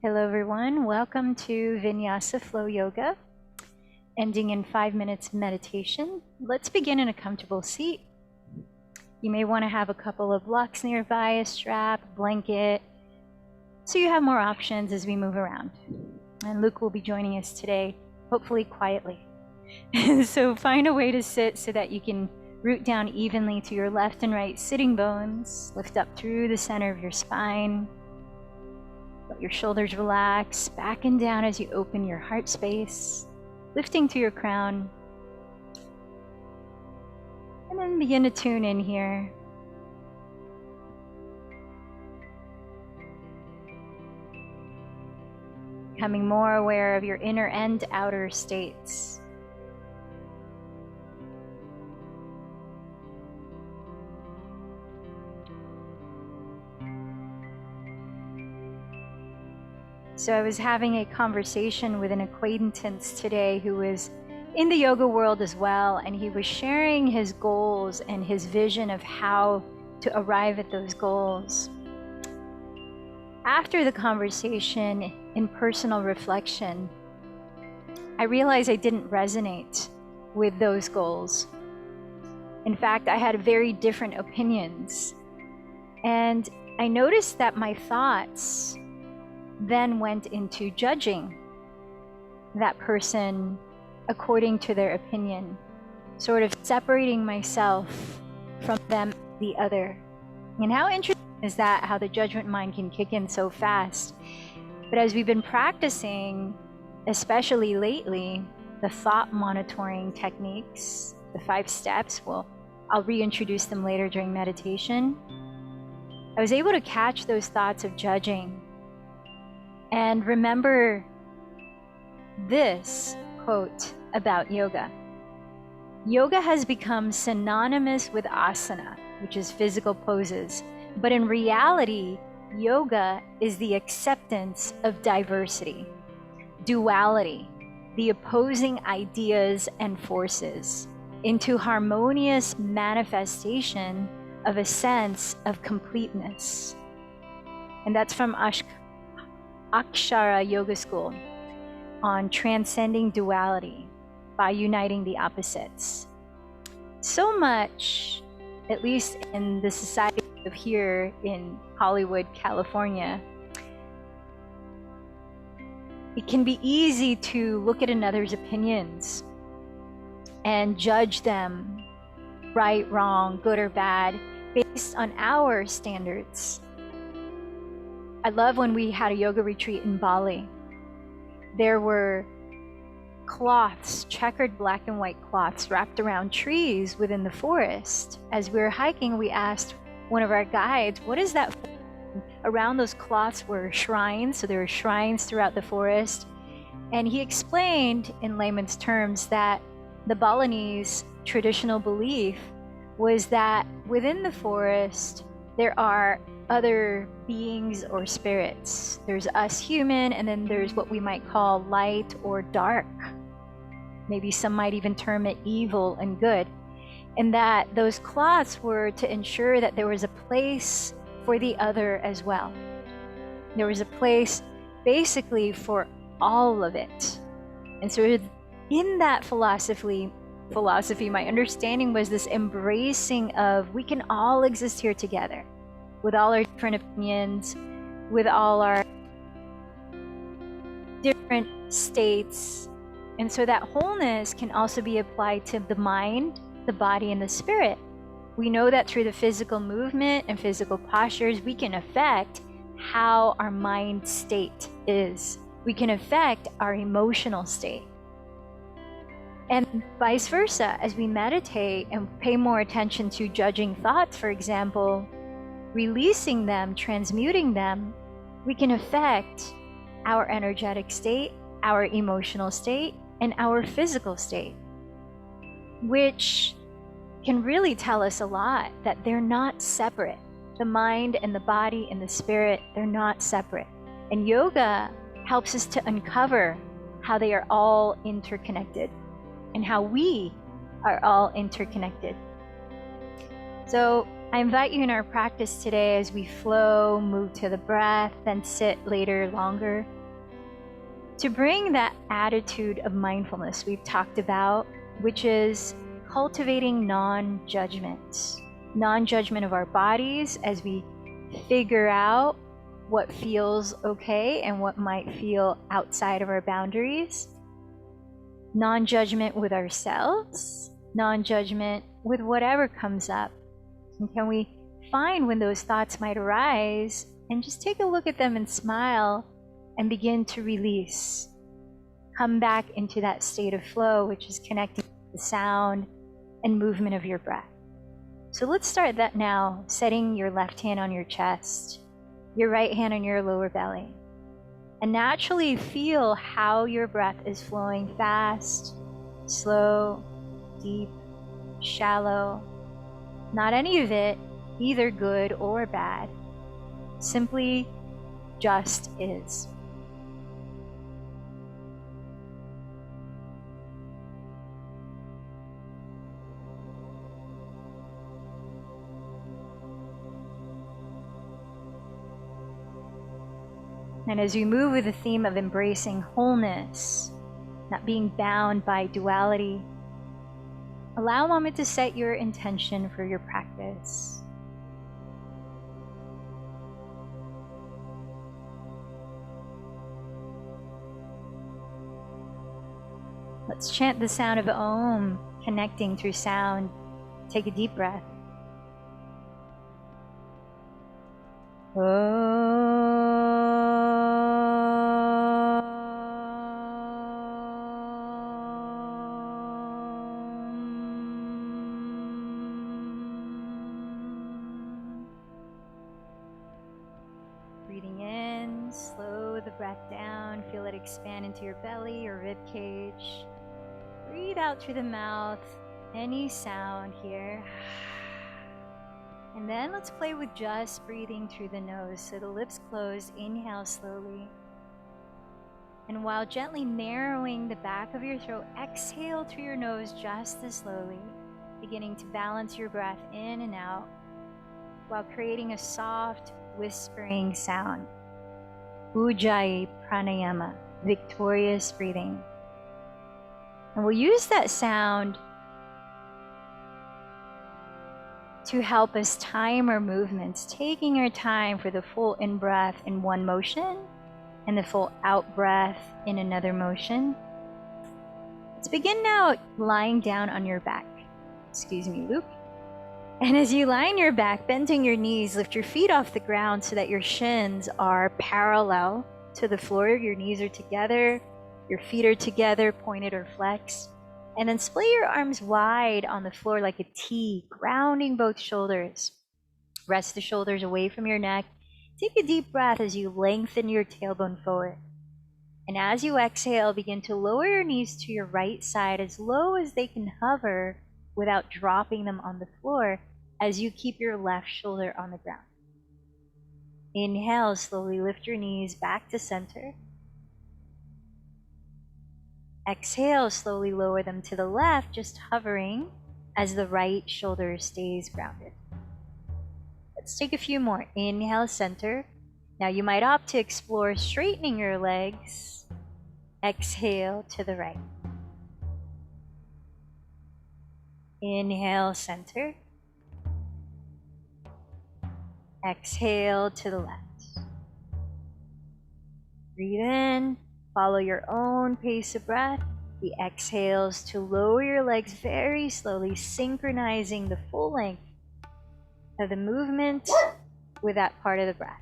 Hello everyone, welcome to Vinyasa Flow Yoga, ending in 5 minutes of meditation. Let's begin in a comfortable seat. You may want to have a couple of blocks nearby, a strap, a blanket, so you have more options as we move around. And Luke will be joining us today, hopefully quietly. So find a way to sit so that you can root down evenly to your left and right sitting bones, lift up through the center of your spine. Let your shoulders relax, back and down as you open your heart space, lifting to your crown. And then begin to tune in here. Becoming more aware of your inner and outer states. So I was having a conversation with an acquaintance today who was in the yoga world as well, and he was sharing his goals and his vision of how to arrive at those goals. After the conversation, in personal reflection, I realized I didn't resonate with those goals. In fact, I had very different opinions. And I noticed that my thoughts then went into judging that person according to their opinion, sort of separating myself from them, the other. And how interesting is that, how the judgment mind can kick in so fast. But as we've been practicing, especially lately, the thought monitoring techniques, the 5 steps, I'll reintroduce them later during meditation. I was able to catch those thoughts of judging and remember this quote about yoga. Yoga has become synonymous with asana, which is physical poses. But in reality, yoga is the acceptance of diversity, duality, the opposing ideas and forces, into harmonious manifestation of a sense of completeness. And that's from Akshara Yoga School on Transcending Duality by Uniting the Opposites. So much, at least in the society of here in Hollywood, California, it can be easy to look at another's opinions and judge them right, wrong, good or bad, based on our standards. I love when we had a yoga retreat in Bali. There were cloths, checkered black and white cloths wrapped around trees within the forest. As we were hiking, we asked one of our guides, what is that for? Around those cloths were shrines, so there were shrines throughout the forest. And he explained in layman's terms that the Balinese traditional belief was that within the forest, there are other beings or spirits. There's us human, and then there's what we might call light or dark. Maybe some might even term it evil and good. And that those cloths were to ensure that there was a place for the other as well. There was a place basically for all of it. And so in that philosophy, my understanding was this embracing of we can all exist here together, with all our different opinions, with all our different states. And so that wholeness can also be applied to the mind, the body, and the spirit. We know that through the physical movement and physical postures, we can affect how our mind state is. We can affect our emotional state. And vice versa, as we meditate and pay more attention to judging thoughts, for example, releasing them, transmuting them, we can affect our energetic state, our emotional state, and our physical state, which can really tell us a lot that they're not separate. The mind and the body and the spirit, they're not separate. And yoga helps us to uncover how they are all interconnected and how we are all interconnected. So I invite you in our practice today as we flow, move to the breath, then sit later longer, to bring that attitude of mindfulness we've talked about, which is cultivating non-judgment. Non-judgment of our bodies as we figure out what feels okay and what might feel outside of our boundaries. Non-judgment with ourselves, non-judgment with whatever comes up. And can we find when those thoughts might arise and just take a look at them and smile and begin to release. Come back into that state of flow, which is connecting to the sound and movement of your breath. So let's start that now, setting your left hand on your chest, your right hand on your lower belly. And naturally feel how your breath is flowing fast, slow, deep, shallow. Not any of it, either good or bad. Simply just is. And as we move with the theme of embracing wholeness, not being bound by duality, allow a moment to set your intention for your practice. Let's chant the sound of Om, connecting through sound. Take a deep breath. Breathing in, slow the breath down, feel it expand into your belly or rib cage. Breathe out through the mouth, any sound here. And then let's play with just breathing through the nose. So the lips closed, inhale slowly. And while gently narrowing the back of your throat, exhale through your nose just as slowly, beginning to balance your breath in and out while creating a soft, whispering sound. Ujjayi pranayama, victorious breathing. And we'll use that sound to help us time our movements, taking our time for the full in-breath in one motion and the full out-breath in another motion. Let's begin now lying down on your back. Excuse me, Luke. And as you lie on your back, bending your knees, lift your feet off the ground so that your shins are parallel to the floor. Your knees are together, your feet are together, pointed or flexed. And then split your arms wide on the floor like a T, grounding both shoulders. Rest the shoulders away from your neck. Take a deep breath as you lengthen your tailbone forward. And as you exhale, begin to lower your knees to your right side as low as they can hover without dropping them on the floor as you keep your left shoulder on the ground. Inhale, slowly lift your knees back to center. Exhale, slowly lower them to the left, just hovering as the right shoulder stays grounded. Let's take a few more. Inhale, center. Now you might opt to explore straightening your legs. Exhale to the right. Inhale, center. Exhale to the left. Breathe in. Follow your own pace of breath. The exhales to lower your legs very slowly, synchronizing the full length of the movement with that part of the breath.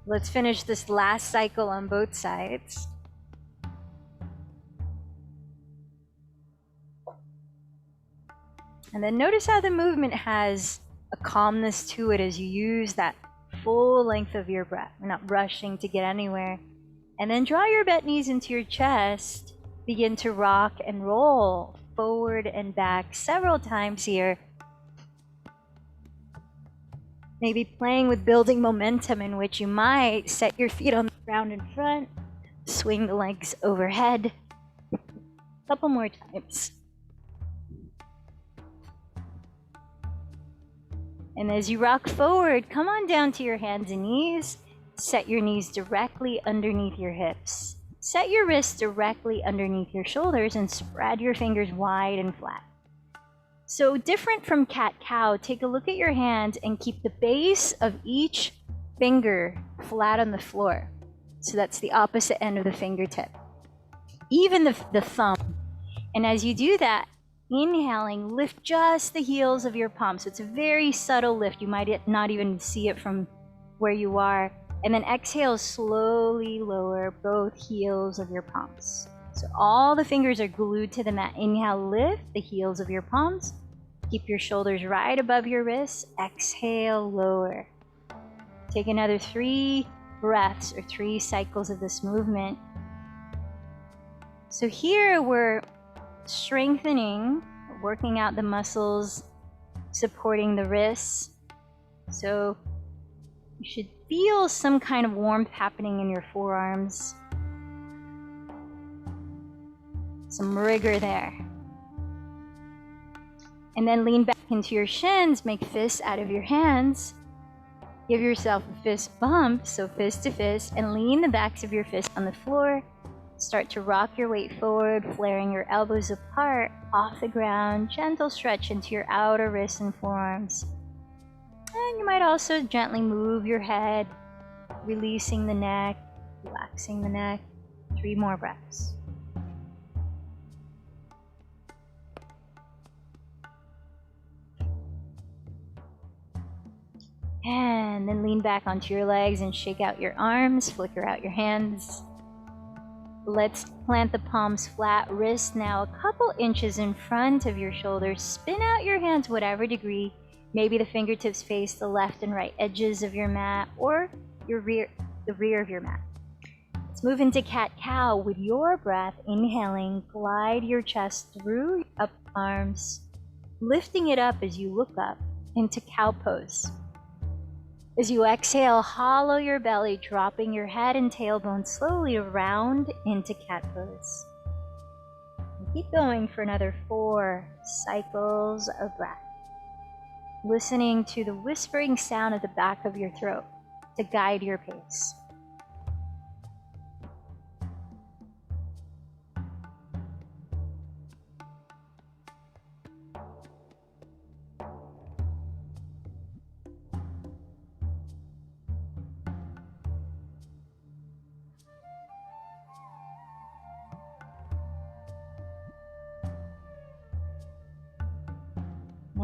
Let's finish this last cycle on both sides. And then notice how the movement has a calmness to it as you use that full length of your breath. We're not rushing to get anywhere. And then draw your bent knees into your chest. Begin to rock and roll forward and back several times here. Maybe playing with building momentum in which you might set your feet on the ground in front, Swing the legs overhead. A couple more times. And as you rock forward, come on down to your hands and knees. Set your knees directly underneath your hips. Set your wrists directly underneath your shoulders and spread your fingers wide and flat. So different from cat-cow, take a look at your hands and keep the base of each finger flat on the floor. So that's the opposite end of the fingertip. Even the thumb. And as you do that, inhaling, lift just the heels of your palms. So it's a very subtle lift. You might not even see it from where you are. And then exhale, slowly lower both heels of your palms. So all the fingers are glued to the mat. Inhale, lift the heels of your palms. Keep your shoulders right above your wrists. Exhale, lower. Take another 3 breaths or 3 cycles of this movement. So here we're strengthening, working out the muscles, supporting the wrists. So you should feel some kind of warmth happening in your forearms. Some rigor there. And then lean back into your shins, make fists out of your hands. Give yourself a fist bump, so fist to fist, and lean the backs of your fists on the floor. Start to rock your weight forward, flaring your elbows apart, off the ground, gentle stretch into your outer wrists and forearms. And you might also gently move your head, releasing the neck, relaxing the neck. 3 more breaths. And then lean back onto your legs and shake out your arms, flicker out your hands. Let's plant the palms flat, wrists now a couple inches in front of your shoulders. Spin out your hands whatever degree. Maybe the fingertips face the left and right edges of your mat or the rear of your mat. Let's move into cat-cow. With your breath, inhaling, glide your chest through your up arms, lifting it up as you look up into cow pose. As you exhale, hollow your belly, dropping your head and tailbone slowly around into cat pose. And keep going for another 4 cycles of breath. Listening to the whispering sound at the back of your throat to guide your pace.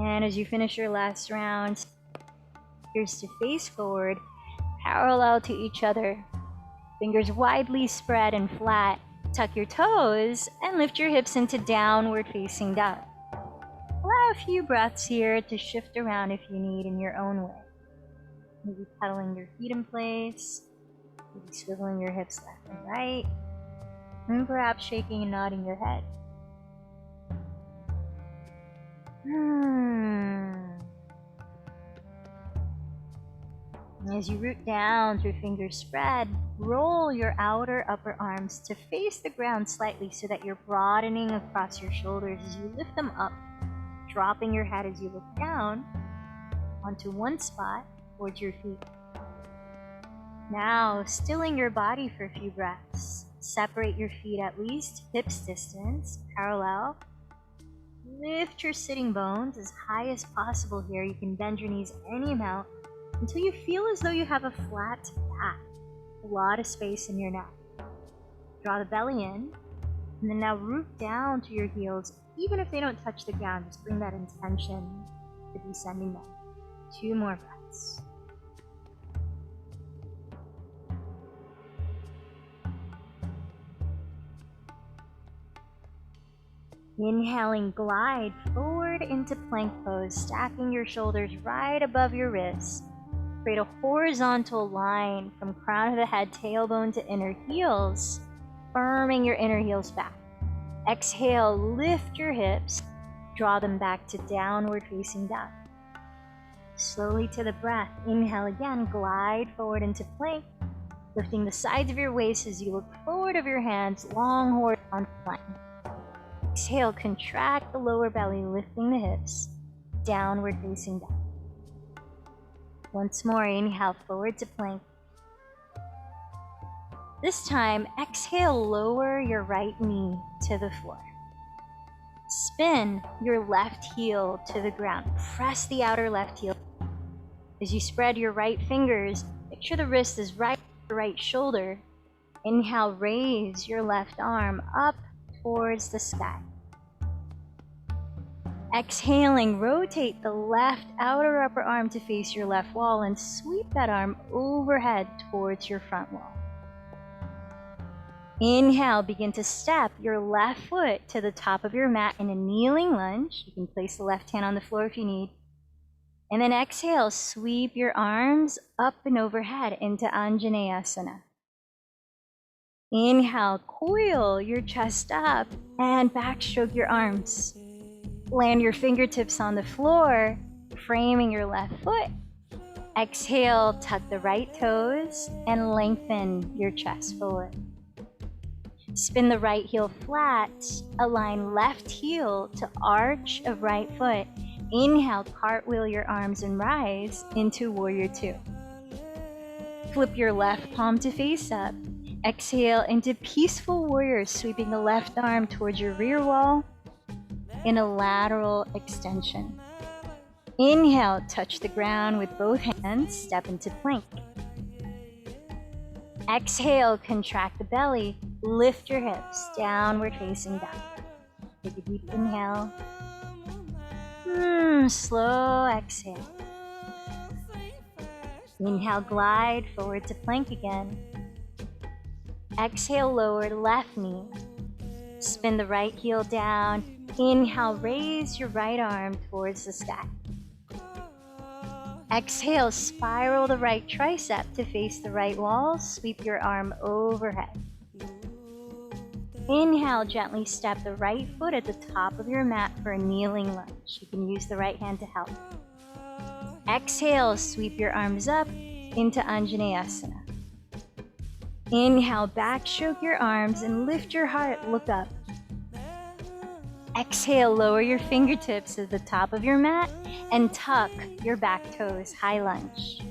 And as you finish your last round, fingers to face forward, parallel to each other. Fingers widely spread and flat. Tuck your toes and lift your hips into downward facing dog. Allow a few breaths here to shift around if you need in your own way. Maybe pedaling your feet in place, maybe swiveling your hips left and right, and perhaps shaking and nodding your head. As you root down through fingers spread, roll your outer upper arms to face the ground slightly so that you're broadening across your shoulders as you lift them up, dropping your head as you look down onto one spot towards your feet. Now, stilling your body for a few breaths. Separate your feet at least hips distance, parallel. Lift your sitting bones as high as possible here. You can bend your knees any amount until you feel as though you have a flat back, a lot of space in your neck. Draw the belly in, and then now root down to your heels. Even if they don't touch the ground, just bring that intention to descending them. 2 more breaths. Inhaling, glide forward into plank pose, stacking your shoulders right above your wrists. Create a horizontal line from crown of the head, tailbone to inner heels, firming your inner heels back. Exhale, lift your hips, draw them back to downward facing dog. Slowly to the breath, inhale again, glide forward into plank. Lifting the sides of your waist as you look forward of your hands, long horizontal line. Exhale, contract the lower belly, lifting the hips, downward facing dog. Once more, inhale, forward to plank. This time, exhale, lower your right knee to the floor. Spin your left heel to the ground. Press the outer left heel. As you spread your right fingers, picture the wrist is right to the right shoulder. Inhale, raise your left arm up towards the sky. Exhaling, rotate the left outer upper arm to face your left wall and sweep that arm overhead towards your front wall. Inhale, begin to step your left foot to the top of your mat in a kneeling lunge. You can place the left hand on the floor if you need. And then exhale, sweep your arms up and overhead into Anjaneyasana. Inhale, coil your chest up and backstroke your arms. Land your fingertips on the floor, framing your left foot. Exhale, tuck the right toes and lengthen your chest forward. Spin the right heel flat, align left heel to arch of right foot. Inhale, cartwheel your arms and rise into Warrior Two. Flip your left palm to face up. Exhale into Peaceful Warrior, sweeping the left arm towards your rear wall in a lateral extension. Inhale, touch the ground with both hands, step into plank. Exhale, contract the belly, lift your hips, downward facing dog. Take a deep inhale. Slow exhale. Inhale, glide forward to plank again. Exhale, lower left knee. Spin the right heel down. Inhale, raise your right arm towards the sky. Exhale, spiral the right tricep to face the right wall. Sweep your arm overhead. Inhale, gently step the right foot at the top of your mat for a kneeling lunge. You can use the right hand to help. Exhale, sweep your arms up into Anjaneyasana. Inhale, backstroke your arms and lift your heart, look up. Exhale, lower your fingertips at the top of your mat and tuck your back toes, high lunge.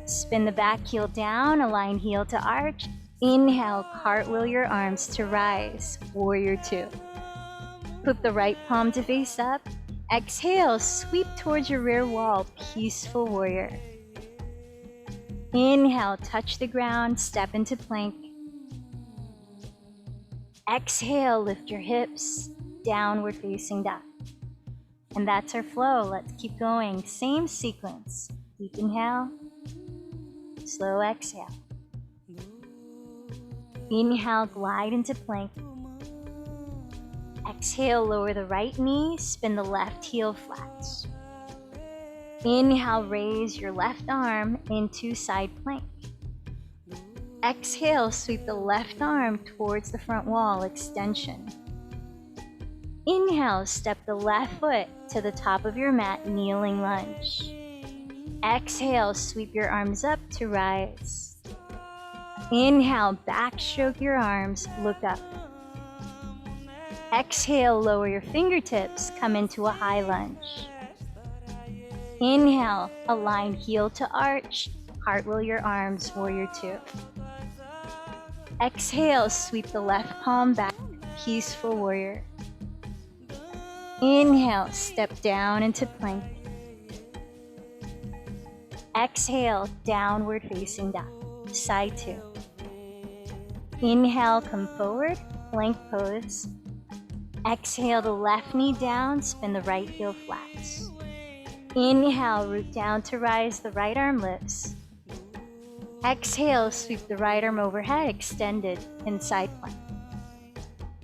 Spin the back heel down, align heel to arch. Inhale, cartwheel your arms to rise, Warrior Two. Flip the right palm to face up. Exhale, sweep towards your rear wall, Peaceful Warrior. Inhale, touch the ground, step into plank. Exhale, lift your hips, downward facing dog. And that's our flow. Let's keep going. Same sequence. Deep inhale, slow exhale. Inhale, glide into plank. Exhale, lower the right knee, spin the left heel flat. Inhale, raise your left arm into side plank. Exhale, sweep the left arm towards the front wall, extension. Inhale, step the left foot to the top of your mat, kneeling lunge. Exhale, sweep your arms up to rise. Inhale, backstroke your arms, look up. Exhale, lower your fingertips, come into a high lunge. Inhale, align heel to arch, cartwheel your arms, Warrior Two. Exhale, sweep the left palm back, Peaceful Warrior. Inhale, step down into plank. Exhale, downward facing dog, side two. Inhale, come forward, plank pose. Exhale, the left knee down, spin the right heel flat. Inhale, root down to rise, the right arm lifts. Exhale, sweep the right arm overhead, extended in side plank.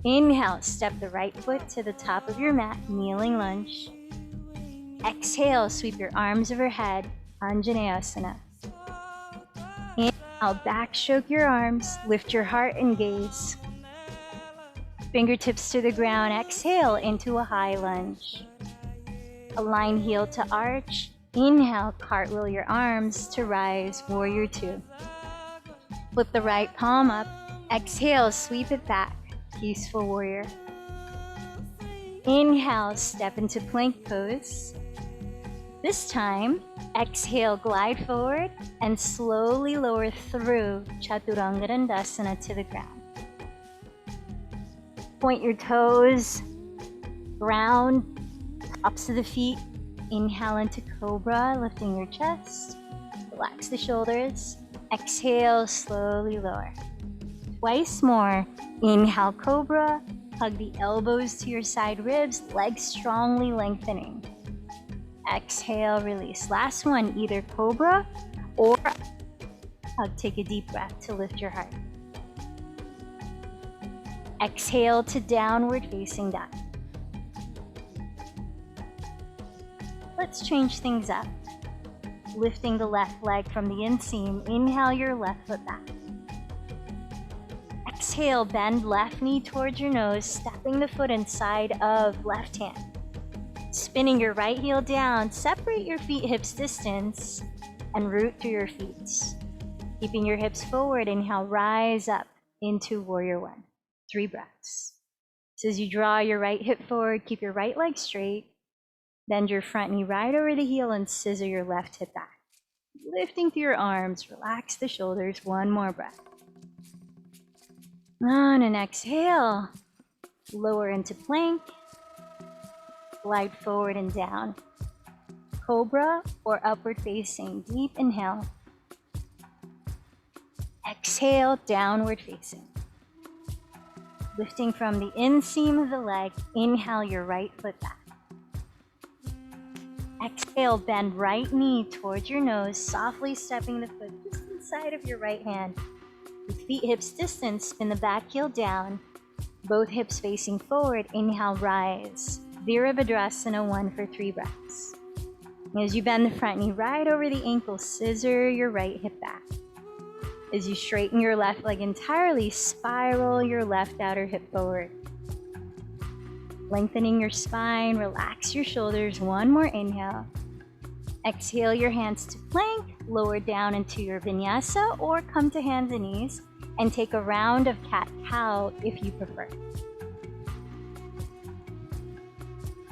Inhale, step the right foot to the top of your mat, kneeling lunge. Exhale, sweep your arms overhead, Anjaneyasana. Inhale, backstroke your arms, lift your heart and gaze. Fingertips to the ground, exhale into a high lunge. Align heel to arch. Inhale, cartwheel your arms to rise, Warrior Two. Flip the right palm up. Exhale, sweep it back. Peaceful warrior. Inhale, step into plank pose. This time, exhale, glide forward and slowly lower through Chaturanga Dandasana to the ground. Point your toes, ground, tops of the feet. Inhale into Cobra, lifting your chest. Relax the shoulders. Exhale, slowly lower. Twice more. Inhale, Cobra. Hug the elbows to your side ribs, legs strongly lengthening. Exhale, release. Last one, either Cobra or hug. Take a deep breath to lift your heart. Exhale to downward facing dog. Let's change things up. Lifting the left leg from the inseam. Inhale your left foot back. Exhale, bend left knee towards your nose, stepping the foot inside of left hand. Spinning your right heel down, separate your feet hips distance, and root through your feet. Keeping your hips forward, inhale, rise up into Warrior One. 3 breaths. So as you draw your right hip forward, keep your right leg straight, bend your front knee right over the heel and scissor your left hip back. Lifting through your arms, relax the shoulders, 1 more breath. On an exhale, lower into plank, glide forward and down. Cobra or upward facing, deep inhale. Exhale, downward facing. Lifting from the inseam of the leg, inhale your right foot back. Exhale, bend right knee towards your nose, softly stepping the foot just inside of your right hand. With feet hips distance, spin the back heel down, both hips facing forward. Inhale, rise. Virabhadrasana 1 for 3 breaths. As you bend the front knee right over the ankle, scissor your right hip back. As you straighten your left leg entirely, spiral your left outer hip forward. Lengthening your spine, relax your shoulders. 1 more inhale. Exhale your hands to plank, lower down into your vinyasa or come to hands and knees and take a round of cat-cow if you prefer.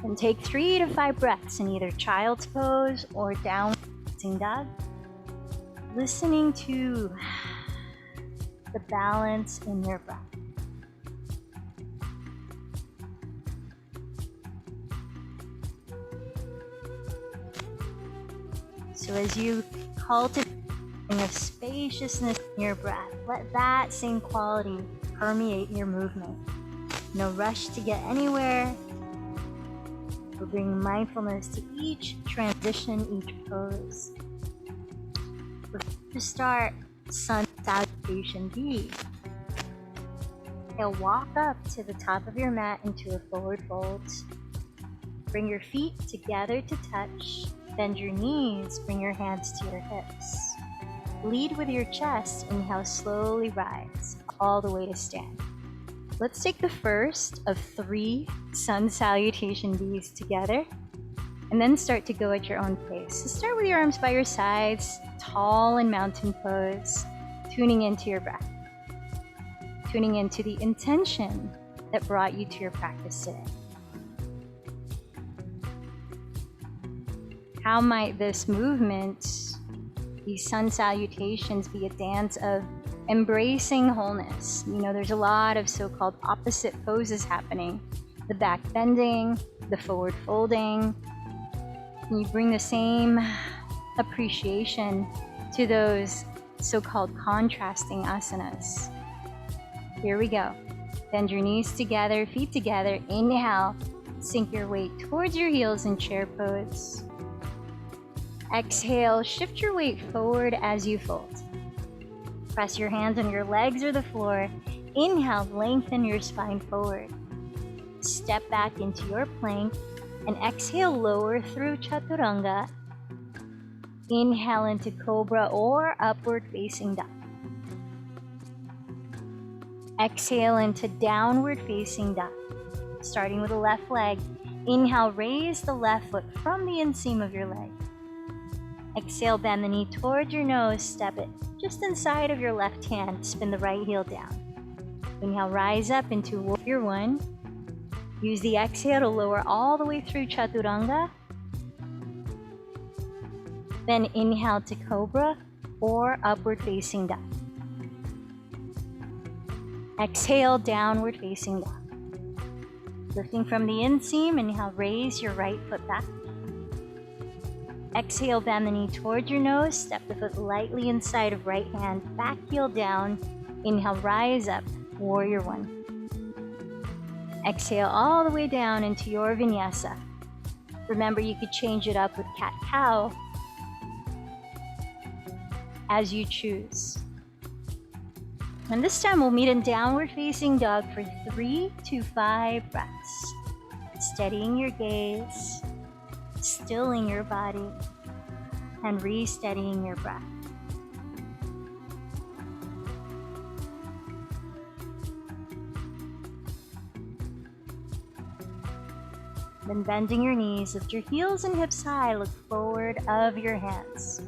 And take 3 to 5 breaths in either child's pose or downward facing dog. Listening to the balance in your breath. So as you cultivate a spaciousness in your breath, let that same quality permeate your movement. No rush to get anywhere. We'll bring mindfulness to each transition, each pose. To start, sun salutation B. You'll walk up to the top of your mat into a forward fold. Bring your feet together to touch. Bend your knees, bring your hands to your hips. Lead with your chest, inhale, slowly rise, all the way to stand. Let's take the first of 3 sun salutation Bs together, and then start to go at your own pace. So start with your arms by your sides, tall in mountain pose, tuning into your breath. Tuning into the intention that brought you to your practice today. How might this movement, these sun salutations, be a dance of embracing wholeness? You know, there's a lot of so-called opposite poses happening. The back bending, the forward folding. Can you bring the same appreciation to those so-called contrasting asanas? Here we go. Bend your knees together, feet together. Inhale, sink your weight towards your heels in chair pose. Exhale, shift your weight forward as you fold. Press your hands on your legs or the floor. Inhale, lengthen your spine forward. Step back into your plank and exhale, lower through Chaturanga. Inhale into Cobra or upward facing dog. Exhale into downward facing dog. Starting with the left leg. Inhale, raise the left foot from the inseam of your leg. Exhale, bend the knee towards your nose, step it just inside of your left hand, spin the right heel down. Inhale, rise up into Warrior One. Use the exhale to lower all the way through Chaturanga. Then inhale to Cobra or Upward Facing Dog. Exhale, Downward Facing Dog. Lifting from the inseam, inhale, raise your right foot back. Exhale, bend the knee towards your nose, step the foot lightly inside of right hand, back heel down. Inhale, rise up, Warrior One. Exhale all the way down into your Vinyasa. Remember, you could change it up with cat-cow as you choose. And this time we'll meet in Downward Facing Dog for 3 to 5 breaths. Steadying your gaze, stilling your body, and re-steadying your breath. Then bending your knees, lift your heels and hips high, look forward of your hands.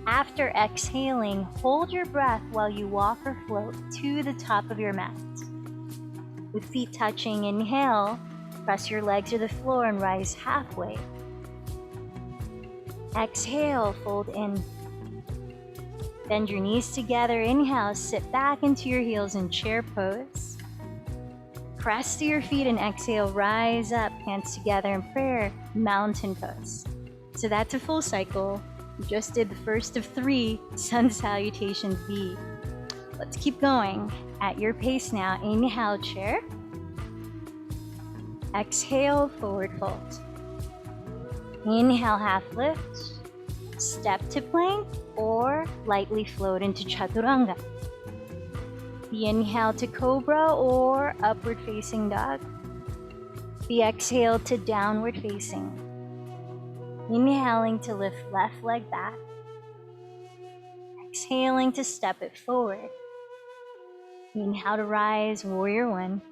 After exhaling, hold your breath while you walk or float to the top of your mat. With feet touching, inhale, press your legs to the floor and rise halfway. Exhale, fold in. Bend your knees together, inhale, sit back into your heels in chair pose. Press to your feet and exhale, rise up, hands together in prayer, mountain pose. So that's a full cycle. We just did the first of 3, Sun Salutation V. Let's keep going at your pace now. Inhale, chair. Exhale, forward fold. Inhale, half lift. Step to plank or lightly float into Chaturanga. The inhale to Cobra or Upward Facing Dog. The exhale to Downward Facing. Inhaling to lift left leg back. Exhaling to step it forward. Inhale to rise, Warrior One.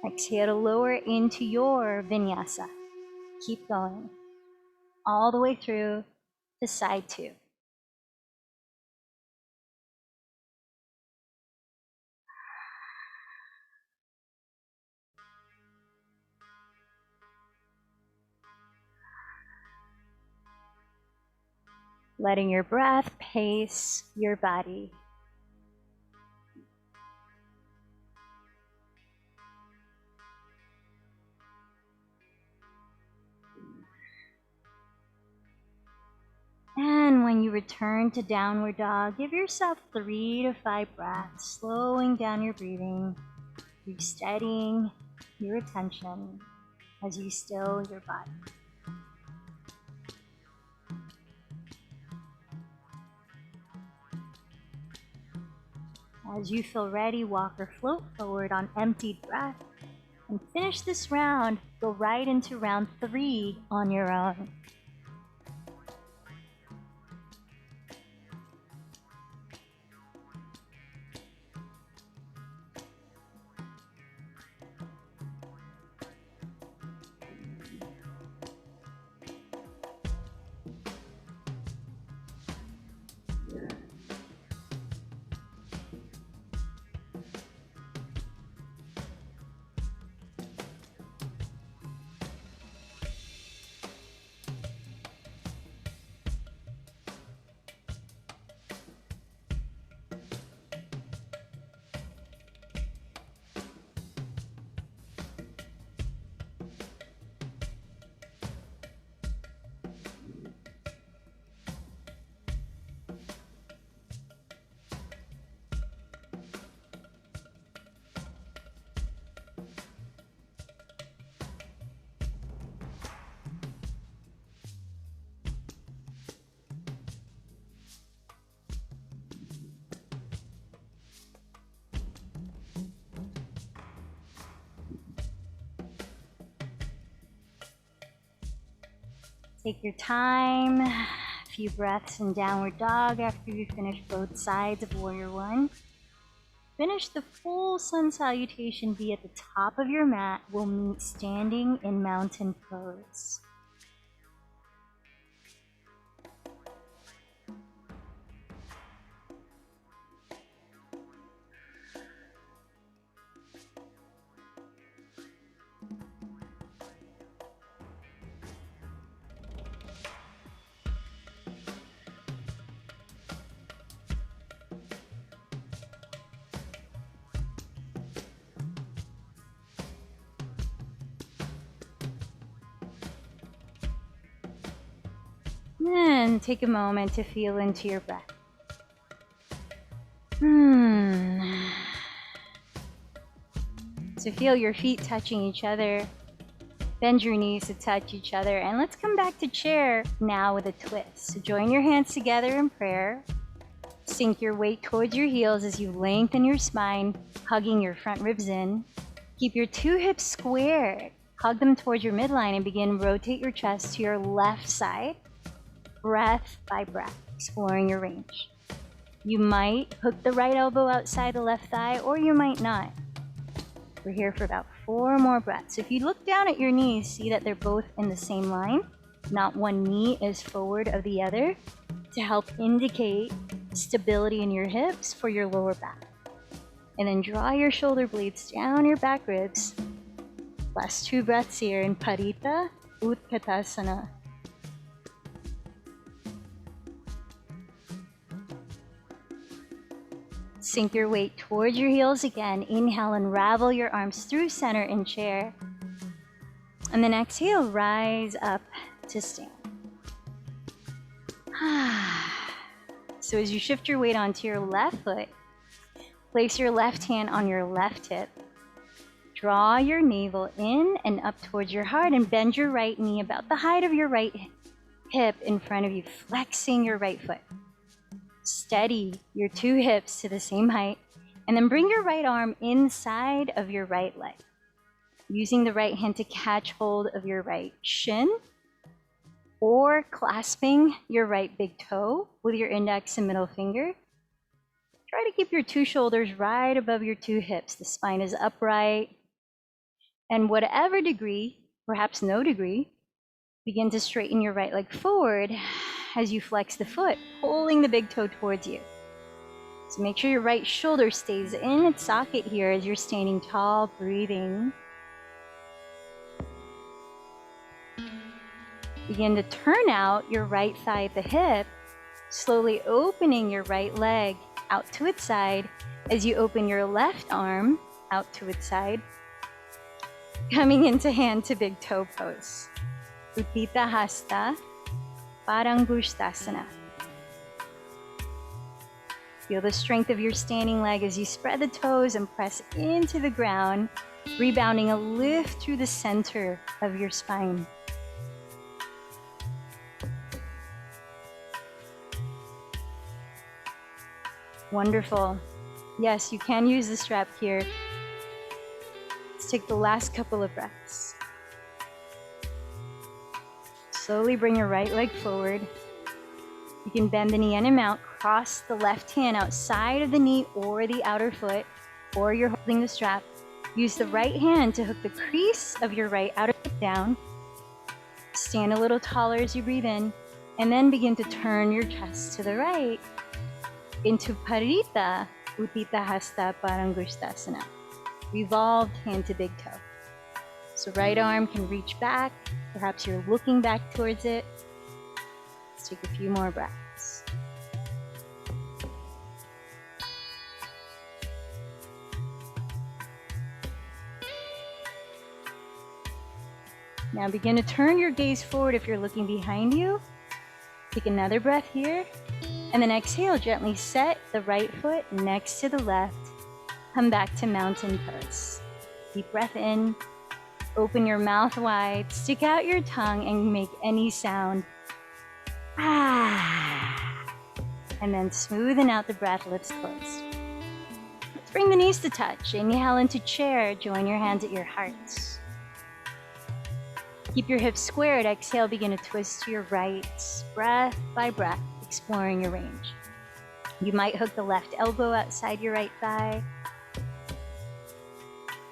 Exhale to lower into your Vinyasa. Keep going. All the way through to side 2. Letting your breath pace your body. And when you return to Downward Dog, give yourself 3 to 5 breaths, slowing down your breathing, steadying your attention as you still your body. As you feel ready, walk or float forward on emptied breath. And finish this round, go right into round 3 on your own. Take your time, a few breaths in Downward Dog after you finish both sides of Warrior One. Finish the full Sun Salutation V at the top of your mat. We'll meet standing in Mountain Pose. And take a moment to feel into your breath. So feel your feet touching each other. Bend your knees to touch each other. And let's come back to chair now with a twist. So join your hands together in prayer. Sink your weight towards your heels as you lengthen your spine, hugging your front ribs in. Keep your two hips squared. Hug them towards your midline and begin rotate your chest to your left side, breath by breath, exploring your range. You might hook the right elbow outside the left thigh, or you might not. We're here for about 4 more breaths. If you look down at your knees, see that they're both in the same line. Not one knee is forward of the other to help indicate stability in your hips for your lower back. And then draw your shoulder blades down your back ribs. Last 2 breaths here in Parita Utkatasana. Sink your weight towards your heels again. Inhale, unravel your arms through center in chair. And then exhale, rise up to stand. So as you shift your weight onto your left foot, place your left hand on your left hip. Draw your navel in and up towards your heart and bend your right knee about the height of your right hip in front of you, flexing your right foot. Steady your 2 hips to the same height, and then bring your right arm inside of your right leg. Using the right hand to catch hold of your right shin, or clasping your right big toe with your index and middle finger. Try to keep your 2 shoulders right above your 2 hips. The spine is upright. And whatever degree, perhaps no degree, begin to straighten your right leg forward as you flex the foot, pulling the big toe towards you. So make sure your right shoulder stays in its socket here as you're standing tall, breathing. Begin to turn out your right thigh at the hip, slowly opening your right leg out to its side as you open your left arm out to its side, coming into hand to big toe pose. Utthita Hasta, Parangushtasana. Feel the strength of your standing leg as you spread the toes and press into the ground, rebounding a lift through the center of your spine. Wonderful. Yes, you can use the strap here. Let's take the last couple of breaths. Slowly bring your right leg forward. You can bend the knee in and out, cross the left hand outside of the knee or the outer foot, or you're holding the strap. Use the right hand to hook the crease of your right outer foot down. Stand a little taller as you breathe in, and then begin to turn your chest to the right into Parita Utthita Hasta Parangushtasana. Revolved hand to big toe. So right arm can reach back. Perhaps you're looking back towards it. Let's take a few more breaths. Now begin to turn your gaze forward if you're looking behind you. Take another breath here. And then exhale, gently set the right foot next to the left. Come back to mountain pose. Deep breath in. Open your mouth wide, stick out your tongue, and make any sound. And then smoothen out the breath, lips closed. Let's bring the knees to touch. Inhale into chair, join your hands at your hearts. Keep your hips squared. Exhale, begin to twist to your right, breath by breath, exploring your range. You might hook the left elbow outside your right thigh.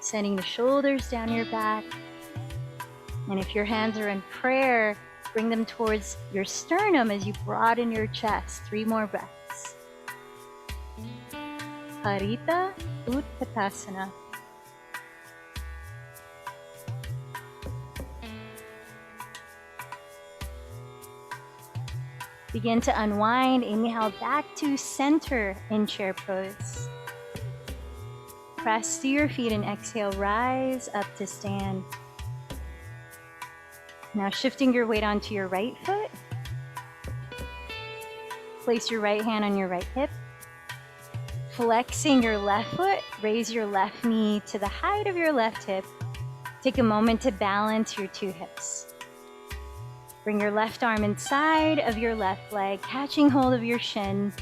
Sending the shoulders down your back. And if your hands are in prayer, bring them towards your sternum as you broaden your chest. 3 more breaths. Parita Utkatasana. Begin to unwind. Inhale back to center in chair pose. Press to your feet and exhale, rise up to stand. Now shifting your weight onto your right foot. Place your right hand on your right hip. Flexing your left foot, raise your left knee to the height of your left hip. Take a moment to balance your two hips. Bring your left arm inside of your left leg, catching hold of your shin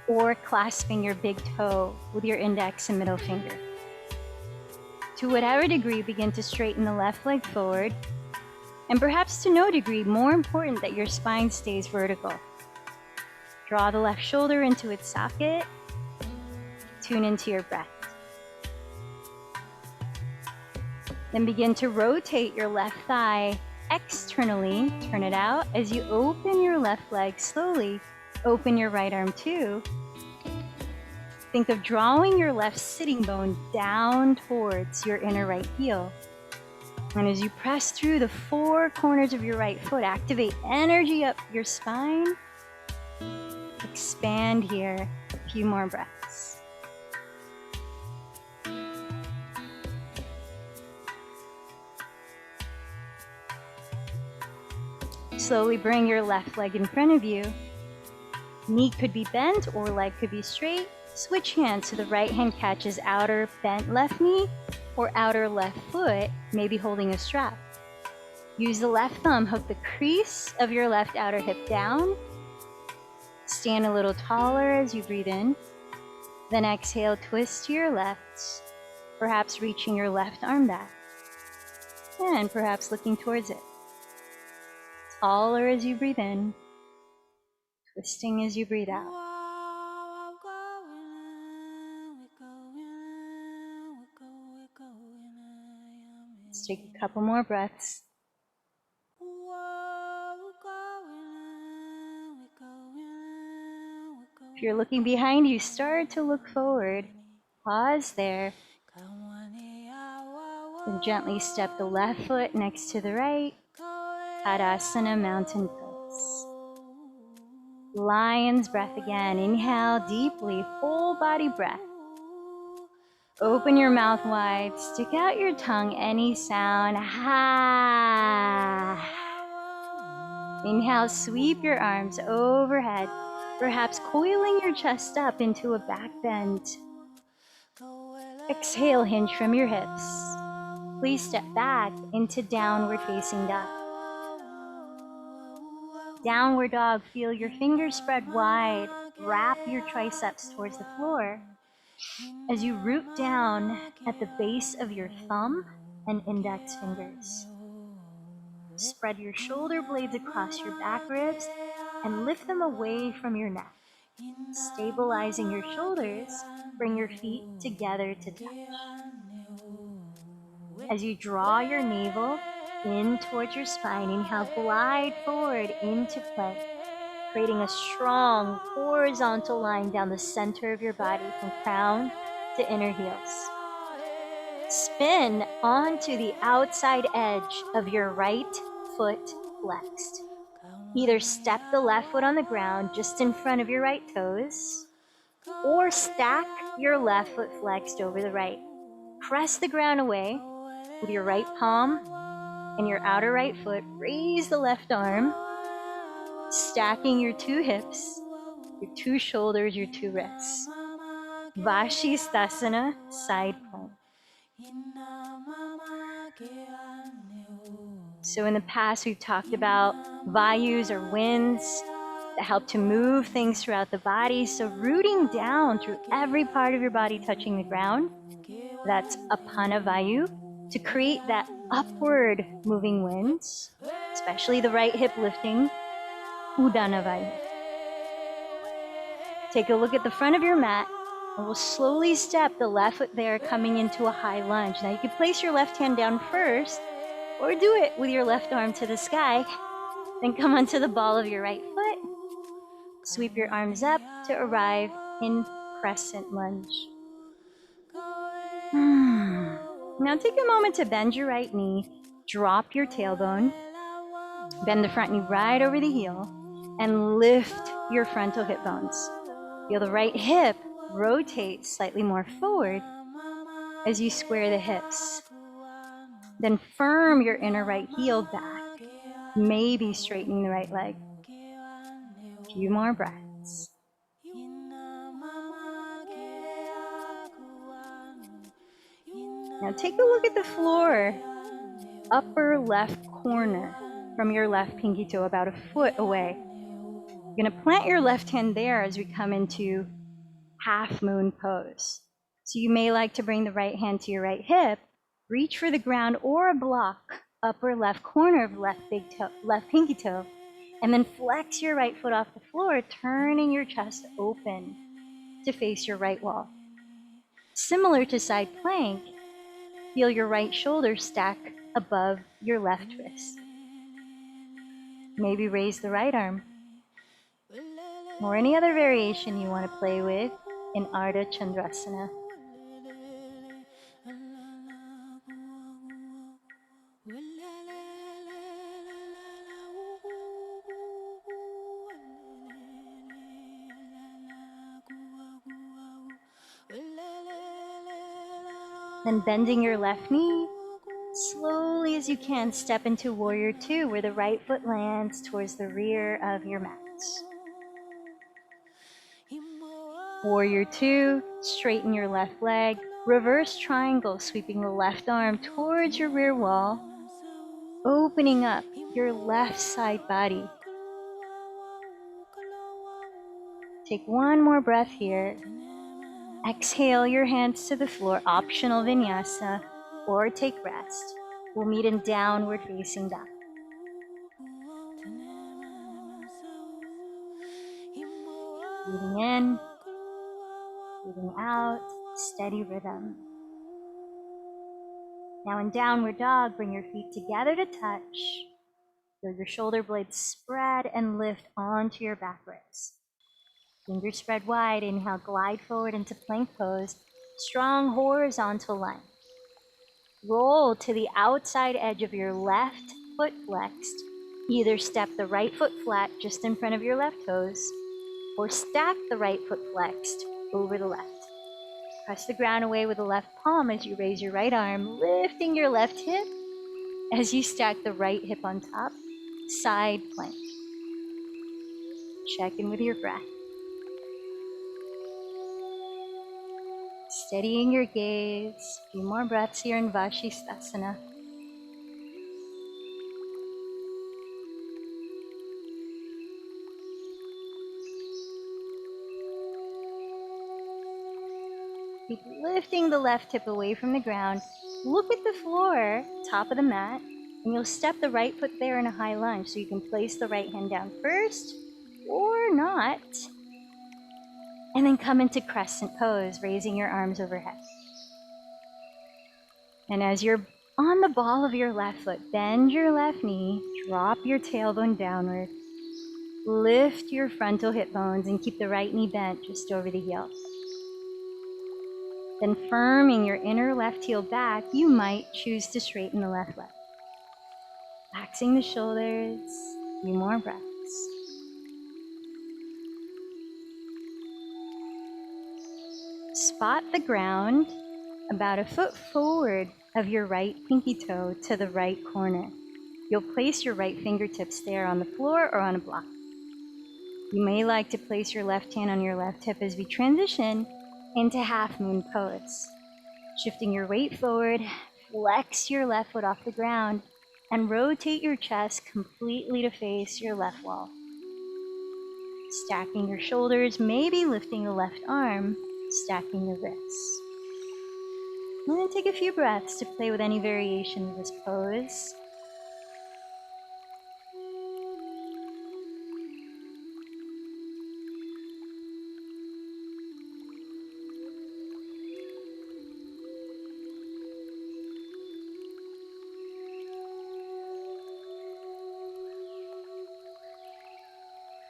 or clasping your big toe with your index and middle finger. To whatever degree, begin to straighten the left leg forward, and perhaps to no degree, more important that your spine stays vertical. Draw the left shoulder into its socket. Tune into your breath. Then begin to rotate your left thigh externally. Turn it out as you open your left leg slowly. Open your right arm too. Think of drawing your left sitting bone down towards your inner right heel. And as you press through the four corners of your right foot, activate energy up your spine. Expand here. A few more breaths. Slowly bring your left leg in front of you. Knee could be bent or leg could be straight. Switch hands so the right hand catches outer bent left knee or outer left foot, maybe holding a strap. Use the left thumb, hook the crease of your left outer hip down. Stand a little taller as you breathe in. Then exhale, twist to your left, perhaps reaching your left arm back. And perhaps looking towards it. Taller as you breathe in, twisting as you breathe out. Let's take a couple more breaths. If you're looking behind you, start to look forward. Pause there. Then gently step the left foot next to the right. Tadasana, mountain pose. Lion's breath again. Inhale deeply, full body breath. Open your mouth wide, stick out your tongue, any sound. Ha. Inhale, sweep your arms overhead, perhaps coiling your chest up into a back bend. Exhale, hinge from your hips. Please step back into downward facing dog. Downward dog, feel your fingers spread wide. Wrap your triceps towards the floor. As you root down at the base of your thumb and index fingers. Spread your shoulder blades across your back ribs and lift them away from your neck. Stabilizing your shoulders, bring your feet together to touch. As you draw your navel in towards your spine, inhale, glide forward into plank, creating a strong horizontal line down the center of your body from crown to inner heels. Spin onto the outside edge of your right foot flexed. Either step the left foot on the ground just in front of your right toes, or stack your left foot flexed over the right. Press the ground away with your right palm and your outer right foot. Raise the left arm, stacking your two hips, your two shoulders, your two wrists. Vashisthasana, side plank. So in the past, we've talked about vayus or winds that help to move things throughout the body. So rooting down through every part of your body touching the ground, that's apana vayu, to create that upward moving winds, especially the right hip lifting, udana vayu. Take a look at the front of your mat, and we'll slowly step the left foot there, coming into a high lunge. Now you can place your left hand down first, or do it with your left arm to the sky. Then come onto the ball of your right foot. Sweep your arms up to arrive in crescent lunge. Now take a moment to bend your right knee, drop your tailbone, bend the front knee right over the heel, and lift your frontal hip bones. Feel the right hip rotate slightly more forward as you square the hips. Then firm your inner right heel back, maybe straightening the right leg. A few more breaths. Now take a look at the floor, upper left corner from your left pinky toe, about a foot away. You're gonna plant your left hand there as we come into half moon pose. So you may like to bring the right hand to your right hip, reach for the ground or a block, upper left corner of left pinky toe, and then flex your right foot off the floor, turning your chest open to face your right wall. Similar to side plank, feel your right shoulder stack above your left wrist. Maybe raise the right arm, or any other variation you want to play with in Ardha Chandrasana. Then bending your left knee, slowly as you can, step into Warrior Two, where the right foot lands towards the rear of your mat. Warrior Two, straighten your left leg, reverse triangle, sweeping the left arm towards your rear wall, opening up your left side body. Take one more breath here. Exhale your hands to the floor, optional vinyasa, or take rest. We'll meet in downward facing dog. Breathing in, breathing out, steady rhythm. Now in downward dog, bring your feet together to touch. Feel your shoulder blades spread and lift onto your back ribs. Fingers spread wide, inhale, glide forward into plank pose, strong horizontal line. Roll to the outside edge of your left foot flexed. Either step the right foot flat just in front of your left toes, or stack the right foot flexed over the left. Press the ground away with the left palm as you raise your right arm, lifting your left hip as you stack the right hip on top, side plank. Check in with your breath. Steadying your gaze. A few more breaths here in Vashisthasana. Keep lifting the left hip away from the ground. Look at the floor, top of the mat, and you'll step the right foot there in a high lunge. So you can place the right hand down first, or not. And then come into crescent pose, raising your arms overhead. And as you're on the ball of your left foot, bend your left knee, drop your tailbone downward, lift your frontal hip bones, and keep the right knee bent just over the heel. Then firming your inner left heel back, you might choose to straighten the left leg. Relaxing the shoulders, a few more breaths. Spot the ground about a foot forward of your right pinky toe to the right corner. You'll place your right fingertips there on the floor or on a block. You may like to place your left hand on your left hip as we transition into half moon pose. Shifting your weight forward, flex your left foot off the ground, and rotate your chest completely to face your left wall. Stacking your shoulders, maybe lifting the left arm, stacking the wrists. I'm going to take a few breaths to play with any variation of this pose.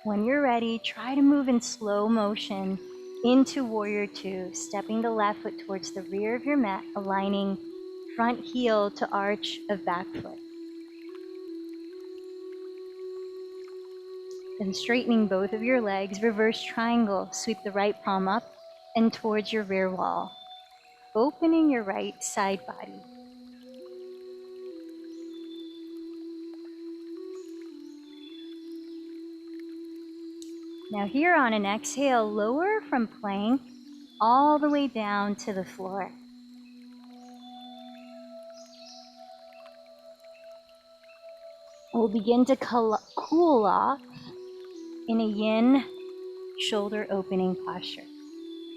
When you're ready, try to move in slow motion into Warrior Two, stepping the left foot towards the rear of your mat, aligning front heel to arch of back foot. Then straightening both of your legs, reverse triangle, sweep the right palm up and towards your rear wall, opening your right side body. Now here on an exhale, lower from plank all the way down to the floor. we'll begin to cool off in a yin shoulder opening posture.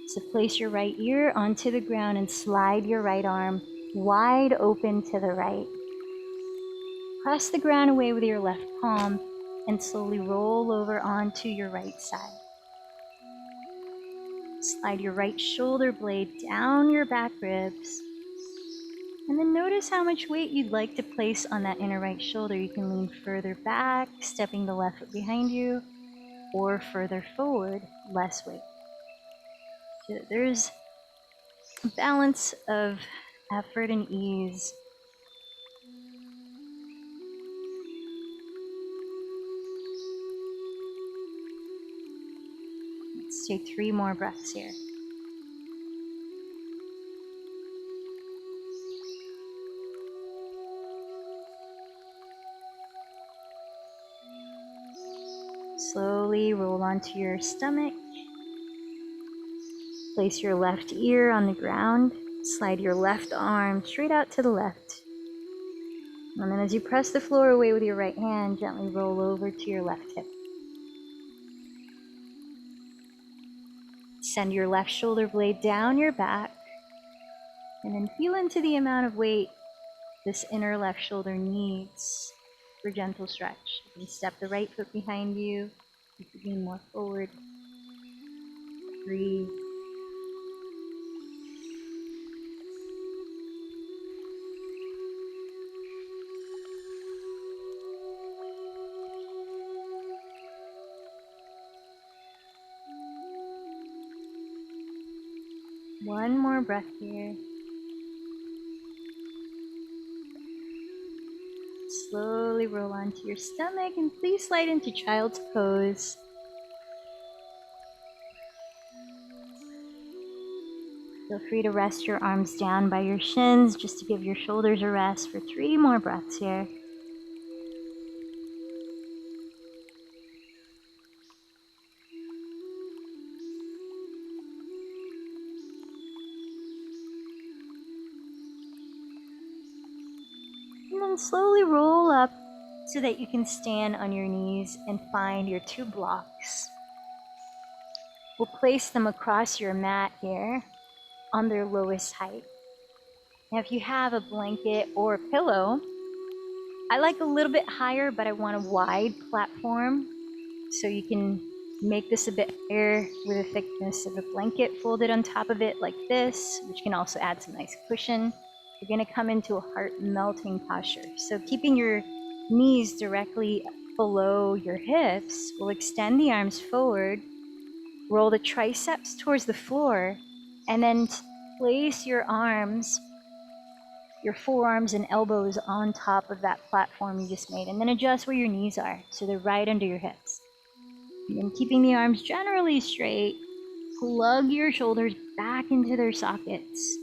So place your right ear onto the ground and slide your right arm wide open to the right. Press the ground away with your left palm and slowly roll over onto your right side. Slide your right shoulder blade down your back ribs. And then notice how much weight you'd like to place on that inner right shoulder. You can lean further back, stepping the left foot behind you, or further forward, less weight. So there's a balance of effort and ease. Let's take 3 more breaths here. Slowly roll onto your stomach. Place your left ear on the ground. Slide your left arm straight out to the left. And then as you press the floor away with your right hand, gently roll over to your left hip. Send your left shoulder blade down your back. And then feel into the amount of weight this inner left shoulder needs for gentle stretch. You can step the right foot behind you. You can lean more forward. Breathe. One more breath here. Slowly roll onto your stomach and please slide into child's pose. Feel free to rest your arms down by your shins just to give your shoulders a rest for 3 more breaths here. And then slowly roll up so that you can stand on your knees and find your 2 blocks. We'll place them across your mat here on their lowest height. Now, if you have a blanket or a pillow, I like a little bit higher, but I want a wide platform. So you can make this a bit higher with the thickness of a blanket folded on top of it like this, which can also add some nice cushion. You're going to come into a heart melting posture. So keeping your knees directly below your hips, we'll extend the arms forward, roll the triceps towards the floor, and then place your arms, your forearms and elbows on top of that platform you just made, and then adjust where your knees are, so they're right under your hips. And then keeping the arms generally straight, plug your shoulders back into their sockets.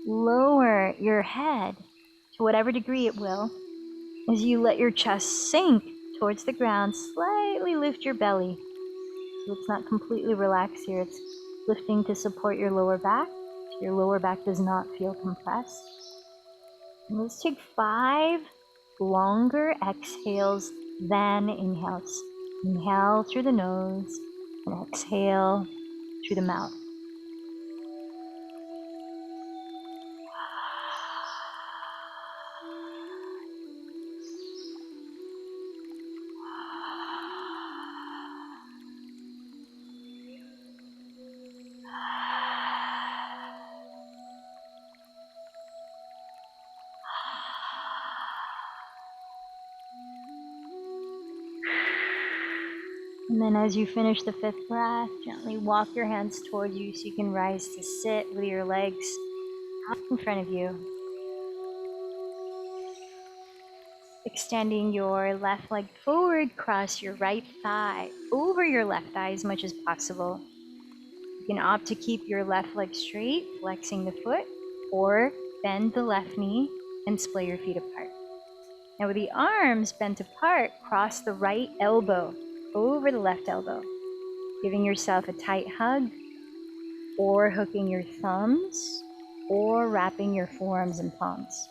Lower your head to whatever degree it will as you let your chest sink towards the ground. Slightly lift your belly. So it's not completely relaxed here. It's lifting to support your lower back. So your lower back does not feel compressed. And let's take 5 longer exhales than inhales. Inhale through the nose and exhale through the mouth. And then as you finish the 5th breath, gently walk your hands towards you so you can rise to sit with your legs out in front of you. Extending your left leg forward, cross your right thigh over your left thigh as much as possible. You can opt to keep your left leg straight, flexing the foot, or bend the left knee and splay your feet apart. Now with the arms bent apart, cross the right elbow over the left elbow, giving yourself a tight hug, or hooking your thumbs, or wrapping your forearms and palms.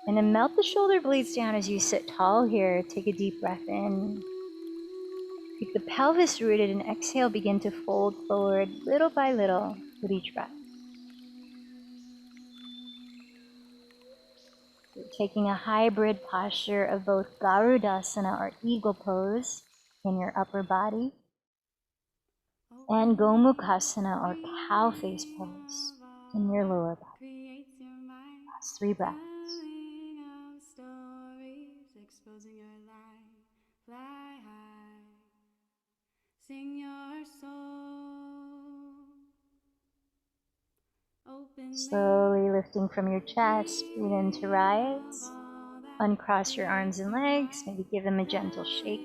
And then melt the shoulder blades down as you sit tall here. Take a deep breath in. Keep the pelvis rooted and exhale, begin to fold forward little by little with each breath. You're taking a hybrid posture of both Garudasana or eagle pose in your upper body and Gomukhasana or cow face pose in your lower body. Last 3 breaths. Exposing your light, fly high, sing your soul. Slowly lifting from your chest, breathe in to rise. Uncross your arms and legs, maybe give them a gentle shake.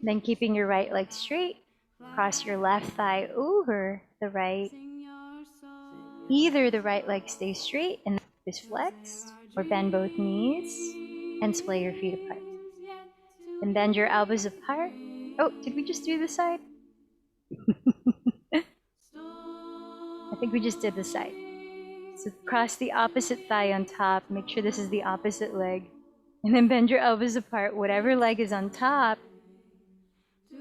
Then keeping your right leg straight, cross your left thigh over the right. Either the right leg stays straight and is flexed, or bend both knees and splay your feet apart. And bend your elbows apart. Oh, did we just do this side? I think we just did this side. So cross the opposite thigh on top. Make sure this is the opposite leg. And then bend your elbows apart. Whatever leg is on top,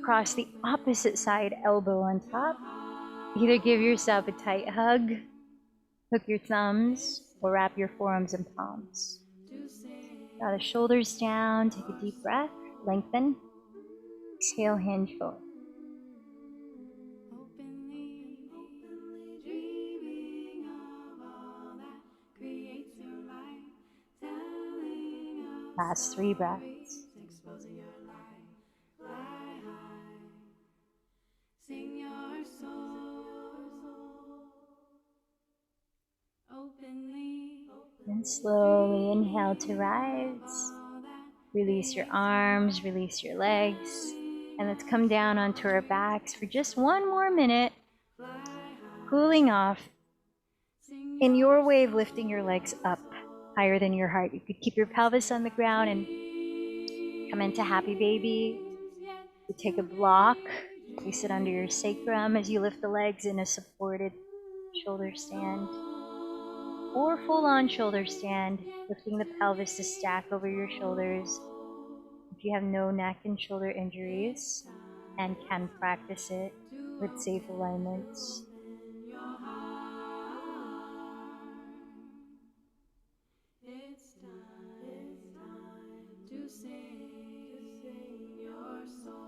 cross the opposite side elbow on top. Either give yourself a tight hug, hook your thumbs, or wrap your forearms and palms. Draw the shoulders down, take a deep breath, lengthen. Exhale, hinge forward. Last 3 breaths. Exposing your light, fly high, sing your soul. And slowly inhale to rise. Release your arms, release your legs. And let's come down onto our backs for just 1 more minute. Cooling off. In your way of lifting your legs up higher than your heart. You could keep your pelvis on the ground and come into happy baby. You take a block, place it under your sacrum as you lift the legs in a supported shoulder stand. Or full-on shoulder stand, lifting the pelvis to stack over your shoulders. If you have no neck and shoulder injuries and can practice it with safe alignments. It's time to sing your soul.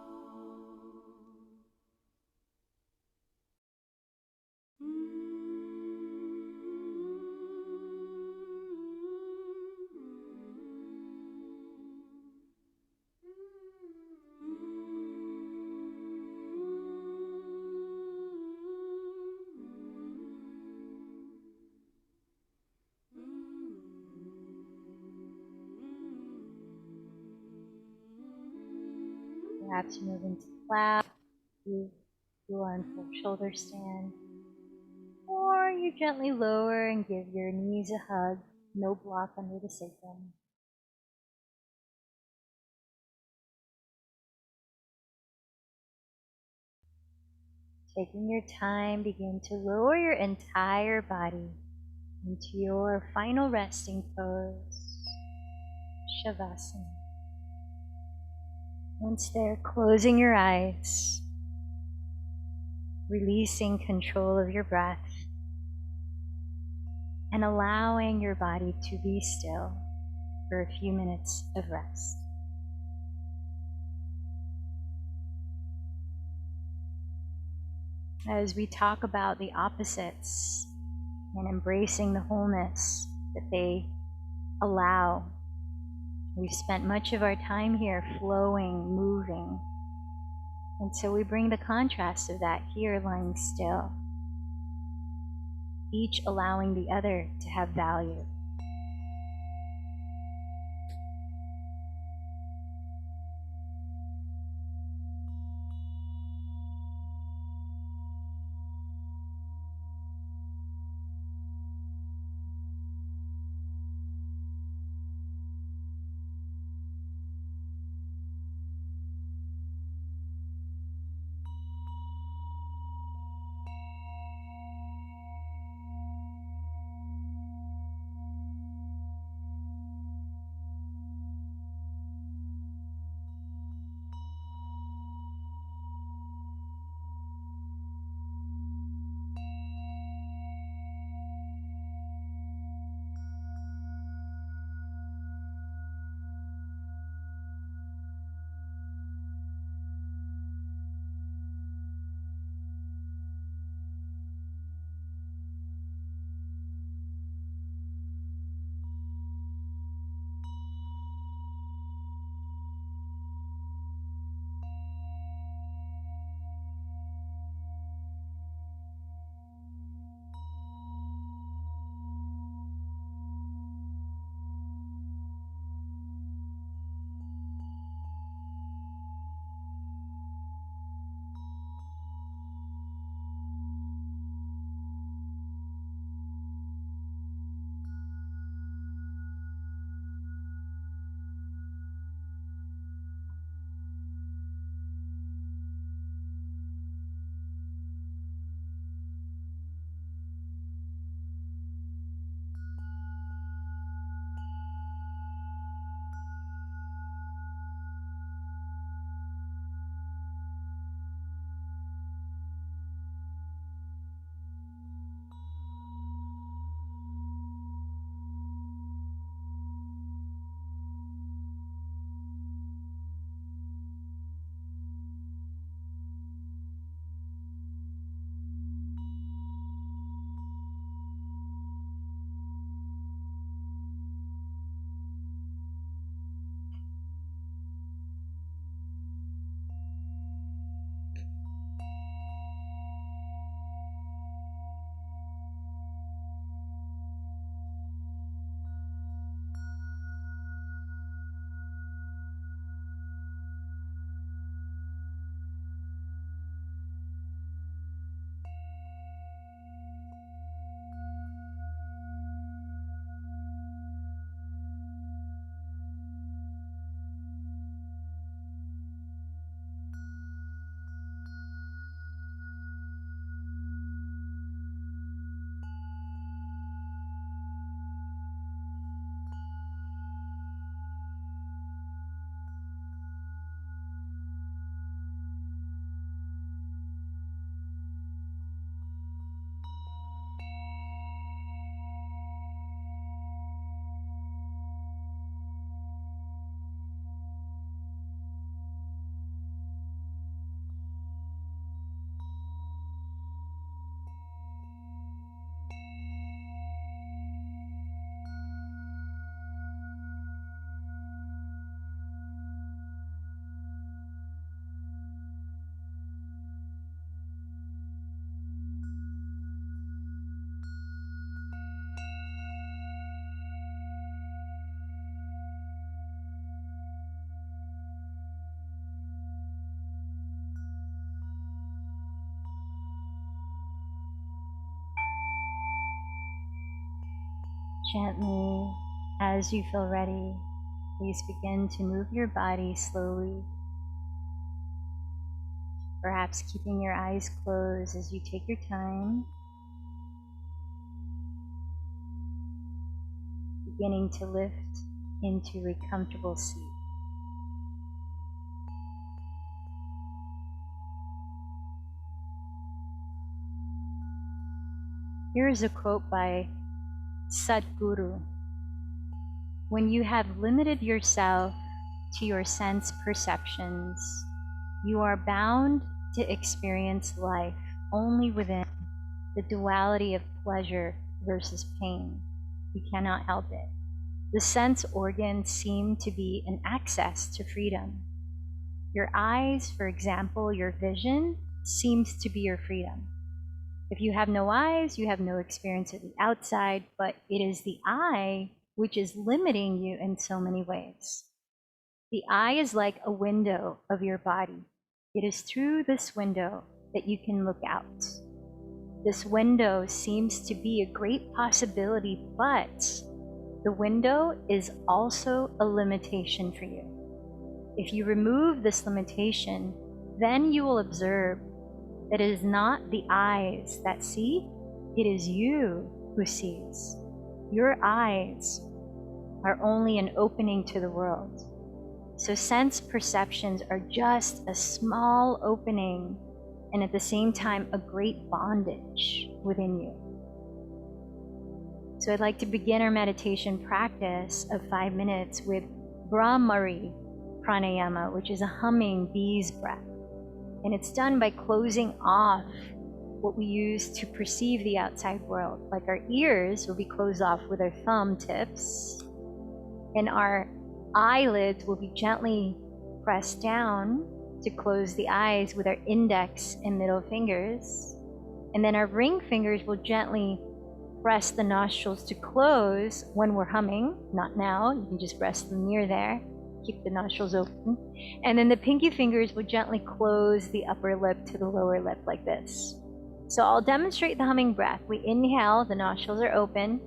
Perhaps you move into clap, you are in full shoulder stand, or you gently lower and give your knees a hug, no block under the sacrum. Taking your time, begin to lower your entire body into your final resting pose, Shavasana. Once there, closing your eyes, releasing control of your breath, and allowing your body to be still for a few minutes of rest. As we talk about the opposites and embracing the wholeness that they allow, we've spent much of our time here flowing, moving. And so we bring the contrast of that here, lying still, each allowing the other to have value. Gently, as you feel ready, please begin to move your body slowly, perhaps keeping your eyes closed as you take your time, beginning to lift into a comfortable seat. Here is a quote by Sadhguru. When you have limited yourself to your sense perceptions, you are bound to experience life only within the duality of pleasure versus pain. You cannot help it. The sense organs seem to be an access to freedom. Your eyes, for example, your vision, seems to be your freedom. If you have no eyes, you have no experience of the outside, but it is the eye which is limiting you in so many ways. The eye is like a window of your body. It is through this window that you can look out. This window seems to be a great possibility, but the window is also a limitation for you. If you remove this limitation, then you will observe that it is not the eyes that see, it is you who sees. Your eyes are only an opening to the world. So sense perceptions are just a small opening and at the same time a great bondage within you. So I'd like to begin our meditation practice of 5 minutes with Brahmari pranayama, which is a humming bee's breath. And it's done by closing off what we use to perceive the outside world. Like our ears will be closed off with our thumb tips, and our eyelids will be gently pressed down to close the eyes with our index and middle fingers. And then our ring fingers will gently press the nostrils to close when we're humming. Not now, you can just rest them near there. Keep the nostrils open. And then the pinky fingers will gently close the upper lip to the lower lip like this. So I'll demonstrate the humming breath. We inhale, the nostrils are open.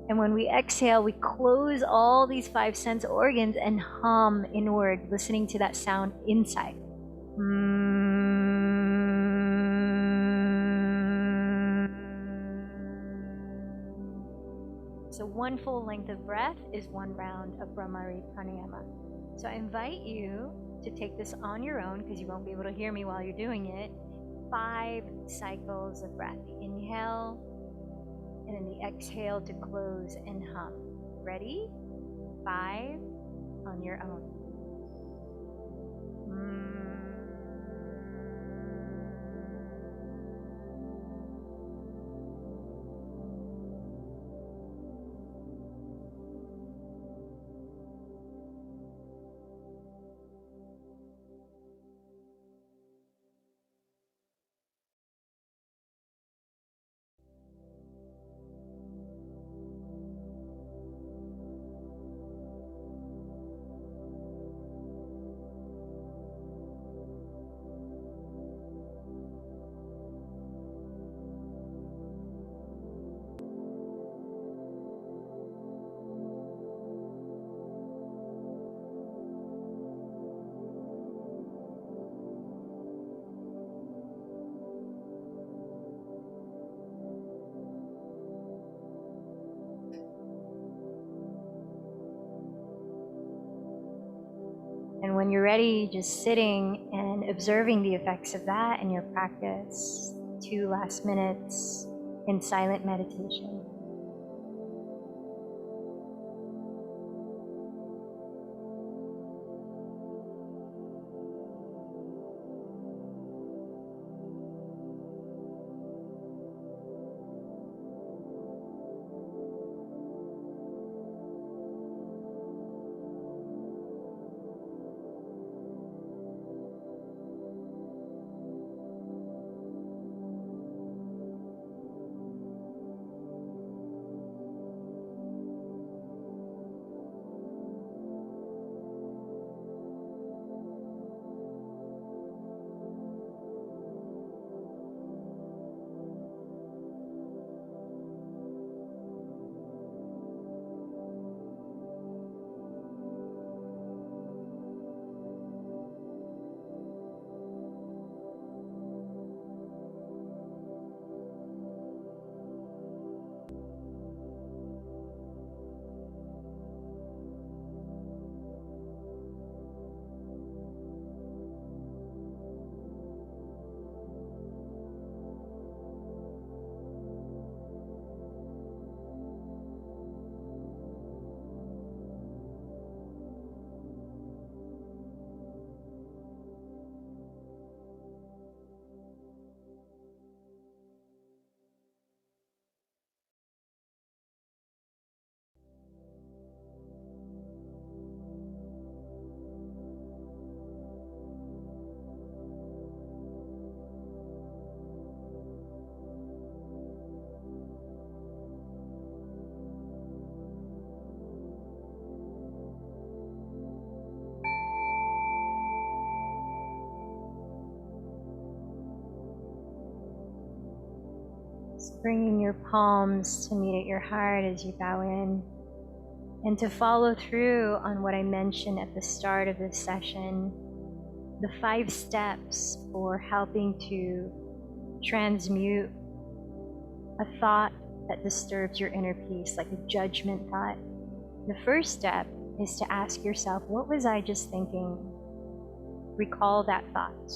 And when we exhale, we close all these 5 sense organs and hum inward, listening to that sound inside. So 1 full length of breath is 1 round of Brahmari pranayama. So I invite you to take this on your own, because you won't be able to hear me while you're doing it. 5 cycles of breath. The inhale, and then the exhale to close and hum. Ready? 5 on your own. And when you're ready, just sitting and observing the effects of that in your practice. 2 last minutes in silent meditation. Bringing your palms to meet at your heart as you bow in, and to follow through on what I mentioned at the start of this session, the 5 steps for helping to transmute a thought that disturbs your inner peace, like a judgment thought. The first step is to ask yourself, what was I just thinking? Recall that thought.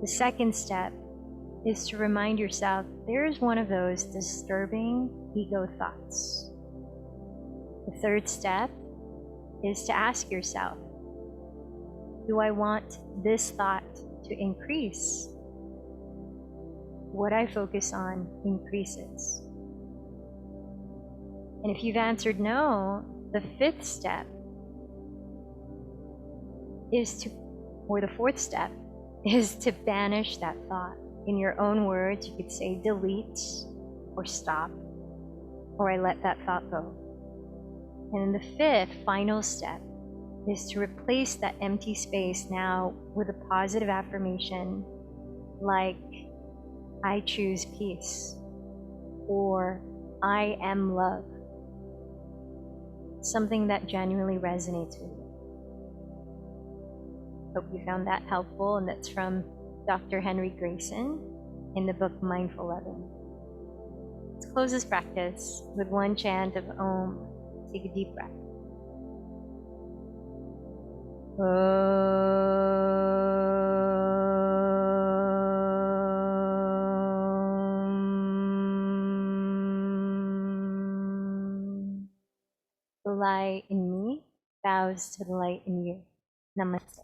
The second step is to remind yourself, there's one of those disturbing ego thoughts. The third step is to ask yourself, do I want this thought to increase? What I focus on increases. And if you've answered no, the fifth step is to, or the fourth step, is to banish that thought. In your own words, you could say delete or stop, or I let that thought go. And the fifth, final step, is to replace that empty space now with a positive affirmation like, I choose peace, or I am love. Something that genuinely resonates with you. Hope you found that helpful, and that's from Dr. Henry Grayson in the book Mindful Loving. Let's close this practice with one chant of Om. Take a deep breath. The light in me bows to the light in you. Namaste.